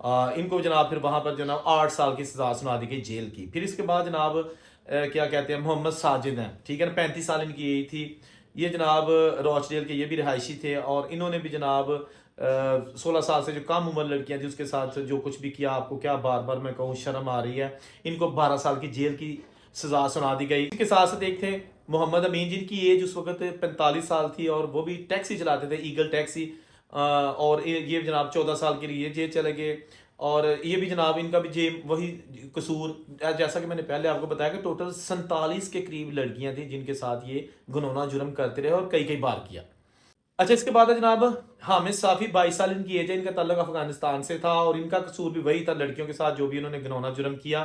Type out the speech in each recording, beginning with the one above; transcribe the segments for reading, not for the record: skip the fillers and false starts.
ان کو جناب پھر وہاں پر جناب 8 سال کی سزا سنا دی گئی جیل کی. پھر اس کے بعد جناب کیا کہتے ہیں محمد ساجد ہیں, ٹھیک ہے نا, 35 سال ان کی ایج تھی. یہ جناب روچ ڈیل کے یہ بھی رہائشی تھے, اور انہوں نے بھی جناب 16 سال سے جو کم عمر لڑکیاں تھیں اس کے ساتھ جو کچھ بھی کیا, آپ کو کیا بار بار میں کہوں, شرم آ رہی ہے. ان کو 12 سال کی جیل کی سزا سنا دی گئی. اس کے ساتھ ساتھ ایک تھے محمد امین, جن کی ایج اس وقت 45 سال تھی, اور وہ بھی ٹیکسی چلاتے تھے, ایگل ٹیکسی, اور یہ جناب 14 سال کے لیے جیل چلے گئے. اور یہ بھی جناب ان کا بھی وہی قصور, جیسا کہ میں نے پہلے آپ کو بتایا کہ ٹوٹل 47 کے قریب لڑکیاں تھیں جن کے ساتھ یہ گنونا جرم کرتے رہے, اور کئی بار کیا. اچھا, اس کے بعد ہے جناب حامد صافی, 22 سال ان کی ایج ہے. ان کا تعلق افغانستان سے تھا, اور ان کا قصور بھی وہی تھا لڑکیوں کے ساتھ جو بھی انہوں نے گنونا جرم کیا,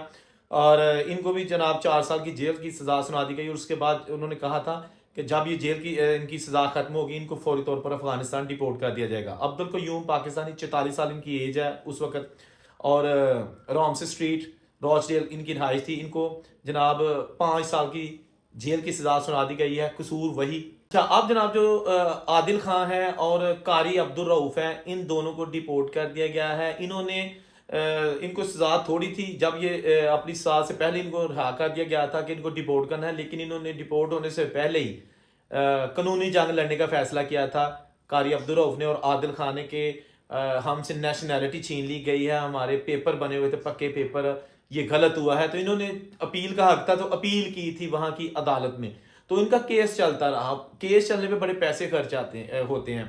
اور ان کو بھی جناب 4 سال کی جیل کی سزا سنا دی گئی. اور اس کے بعد انہوں نے کہا تھا کہ جب یہ جیل کی ان کی سزا ختم ہوگی ان کو فوری طور پر افغانستان ڈیپورٹ کر دیا جائے گا. عبدالقیوم پاکستانی, 44 سال ان کی ایج ہے اس وقت, اور رامسے اسٹریٹ روچ ڈیل ان کی رہائش تھی. ان کو جناب 5 سال کی جیل کی سزا سنا دی گئی ہے, قصور وہی. اچھا, اب جناب جو عادل خان ہے اور قاری عبدالرؤف ہے, ان دونوں کو ڈیپورٹ کر دیا گیا ہے. انہوں نے ان کو سزا تھوڑی تھی, جب یہ اپنی سزا سے پہلے ان کو رہا کر دیا گیا تھا کہ ان کو ڈیپورٹ کرنا ہے, لیکن انہوں نے ڈیپورٹ ہونے سے پہلے ہی قانونی جنگ لڑنے کا فیصلہ کیا تھا قاری عبدالرؤف نے اور عادل خان نے, کہ ہم سے نیشنلٹی چھین لی گئی ہے, ہمارے پیپر بنے ہوئے تھے پکے پیپر, یہ غلط ہوا ہے. تو انہوں نے اپیل کا حق تھا تو اپیل کی تھی وہاں کی عدالت میں, تو ان کا کیس چلتا رہا. کیس چلنے میں بڑے پیسے خرچ ہوتے ہیں.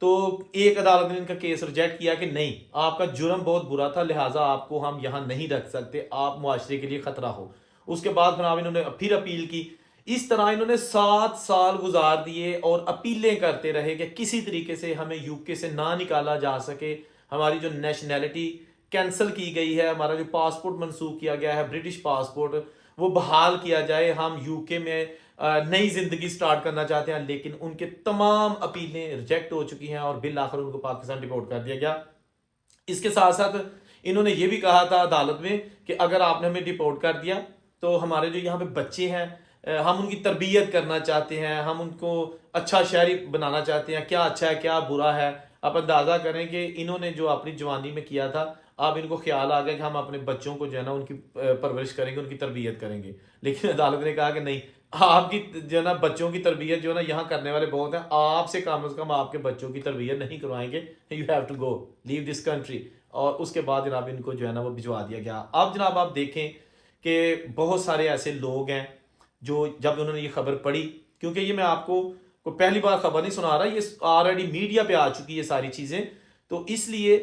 تو ایک عدالت نے ان کا کیس ریجیکٹ کیا کہ نہیں, آپ کا جرم بہت برا تھا, لہٰذا آپ کو ہم یہاں نہیں رکھ سکتے, آپ معاشرے کے لیے خطرہ ہو. اس کے بعد انہوں نے پھر اپیل کی. اس طرح انہوں نے 7 سال گزار دیے اور اپیلیں کرتے رہے کہ کسی طریقے سے ہمیں یو کے سے نہ نکالا جا سکے, ہماری جو نیشنلٹی کینسل کی گئی ہے, ہمارا جو پاسپورٹ منسوخ کیا گیا ہے برٹش پاسپورٹ, وہ بحال کیا جائے, ہم یو کے میں نئی زندگی سٹارٹ کرنا چاہتے ہیں. لیکن ان کے تمام اپیلیں ریجیکٹ ہو چکی ہیں, اور بالآخر ان کو پاکستان ڈیپورٹ کر دیا گیا. اس کے ساتھ ساتھ انہوں نے یہ بھی کہا تھا عدالت میں کہ اگر آپ نے ہمیں ڈیپورٹ کر دیا تو ہمارے جو یہاں پہ بچے ہیں, ہم ان کی تربیت کرنا چاہتے ہیں, ہم ان کو اچھا شہری بنانا چاہتے ہیں, کیا اچھا ہے کیا برا ہے. آپ اندازہ کریں کہ انہوں نے جو اپنی جوانی میں کیا تھا, اب ان کو خیال آ گیا کہ ہم اپنے بچوں کو جو ہے نا ان کی پرورش کریں گے, ان کی تربیت کریں گے. لیکن عدالت نے کہا کہ نہیں, آپ کی جو ہے نا بچوں کی تربیت جو ہے نا یہاں کرنے والے بہت ہیں, آپ سے کم از کم آپ کے بچوں کی تربیت نہیں کروائیں گے, you have to go leave this country. اور اس کے بعد جناب ان کو جو ہے نا وہ بھجوا دیا گیا. اب جناب آپ دیکھیں کہ بہت سارے ایسے لوگ ہیں جو جب انہوں نے یہ خبر پڑھی, کیونکہ یہ میں آپ کو پہلی بار خبر نہیں سنا رہا, یہ آلریڈی میڈیا پہ آ چکی ہے ساری چیزیں, تو اس لیے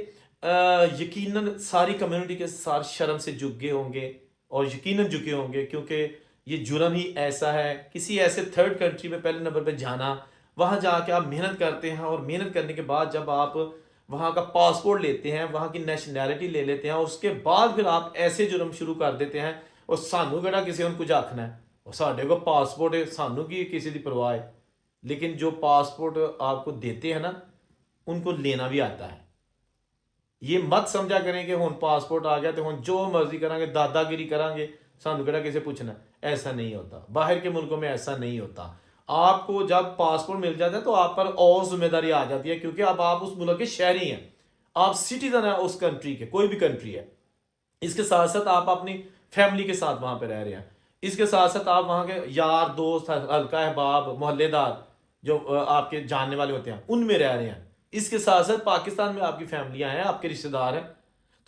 یقیناً ساری کمیونٹی کے ساتھ شرم سے جھک گئے ہوں گے, اور یقیناً جھکے ہوں گے, کیونکہ یہ جرم ہی ایسا ہے. کسی ایسے تھرڈ کنٹری میں پہلے نمبر پہ جانا, وہاں جا کے آپ محنت کرتے ہیں, اور محنت کرنے کے بعد جب آپ وہاں کا پاسپورٹ لیتے ہیں, وہاں کی نیشنلٹی لے لیتے ہیں, اور اس کے بعد پھر آپ ایسے جرم شروع کر دیتے ہیں, اور سانو کہڑا کسی نے کچھ آکھنا ہے, اور ساڈے کو پاسپورٹ ہے, سانو کی کسی دی پرواہ ہے. لیکن جو پاسپورٹ آپ کو دیتے ہیں نا, ان کو لینا بھی آتا ہے. یہ مت سمجھا کریں کہ ہن پاسپورٹ آ گیا تو ہن جو مرضی کریں گے, دادا گیری کریں گے, سانو کہڑا کسی پوچھنا. ایسا نہیں ہوتا, باہر کے ملکوں میں ایسا نہیں ہوتا. آپ کو جب پاسپورٹ مل جاتا ہے تو آپ پر اور ذمہ داری آ جاتی ہے, کیونکہ اب آپ اس ملک کے شہری ہیں, آپ سٹیزن ہیں اس کنٹری کے, کوئی بھی کنٹری ہے. اس کے ساتھ ساتھ آپ اپنی فیملی کے ساتھ وہاں پہ رہ رہے ہیں. اس کے ساتھ ساتھ آپ وہاں کے یار دوست, حلقہ احباب, محلے دار جو آپ کے جاننے والے ہوتے ہیں ان میں رہ رہے ہیں. اس کے ساتھ ساتھ پاکستان میں آپ کی فیملیاں ہیں, آپ کے رشتہ دار ہیں.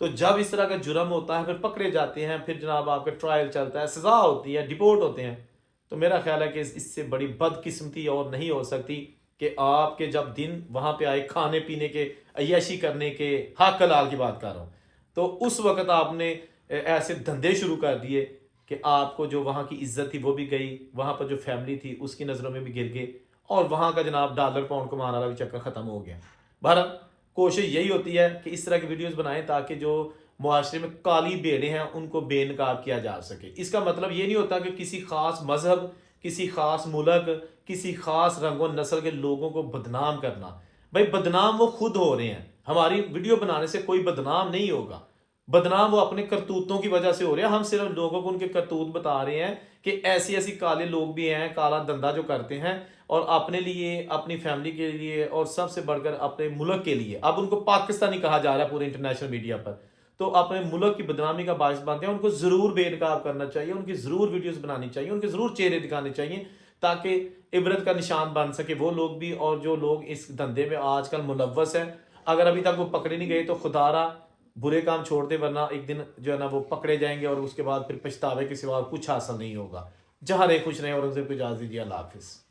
تو جب اس طرح کا جرم ہوتا ہے, پھر پکڑے جاتے ہیں, پھر جناب آپ کا ٹرائل چلتا ہے, سزا ہوتی ہے, ڈیپورٹ ہوتے ہیں, تو میرا خیال ہے کہ اس سے بڑی بدقسمتی اور نہیں ہو سکتی کہ آپ کے جب دن وہاں پہ آئے کھانے پینے کے, عیاشی کرنے کے, حق حلال کی بات کر رہا ہوں, تو اس وقت آپ نے ایسے دھندے شروع کر دیے کہ آپ کو جو وہاں کی عزت تھی وہ بھی گئی, وہاں پر جو فیملی تھی اس کی نظروں میں بھی گر گئے, اور وہاں کا جناب ڈالر پاؤنڈ کمانے والا بھی چکر ختم ہو گیا. بہرحال کوشش یہی ہوتی ہے کہ اس طرح کی ویڈیوز بنائیں تاکہ جو معاشرے میں کالی بھیڑیں ہیں ان کو بے نقاب کیا جا سکے. اس کا مطلب یہ نہیں ہوتا کہ کسی خاص مذہب, کسی خاص ملک, کسی خاص رنگ و نسل کے لوگوں کو بدنام کرنا. بھائی بدنام وہ خود ہو رہے ہیں, ہماری ویڈیو بنانے سے کوئی بدنام نہیں ہوگا. بدنام وہ اپنے کرتوتوں کی وجہ سے ہو رہے ہیں. ہم صرف لوگوں کو ان کے کرتوت بتا رہے ہیں کہ ایسی کالے لوگ بھی ہیں, کالا دندہ جو کرتے ہیں, اور اپنے لیے, اپنی فیملی کے لیے, اور سب سے بڑھ کر اپنے ملک کے لیے. اب ان کو پاکستانی کہا جا رہا ہے پورے انٹرنیشنل میڈیا پر. تو اپنے ملک کی بدنامی کا باعث بنتے ہیں. ان کو ضرور بے نقاب کرنا چاہیے, ان کی ضرور ویڈیوز بنانی چاہیے, ان کے ضرور چہرے دکھانے چاہیے تاکہ عبرت کا نشان بن سکے وہ لوگ بھی اور جو لوگ اس دھندے میں آج کل ملوث ہیں. اگر ابھی تک وہ پکڑے نہیں گئے تو خدا را برے کام چھوڑ دے, ورنہ ایک دن جو ہے نا وہ پکڑے جائیں گے اور اس کے بعد پھر پچھتاوے کے سوا کچھ حاصل نہیں ہوگا. جہاں رہے خوش رہیں اور ان سے اجازت دیجیے. اللہ حافظ.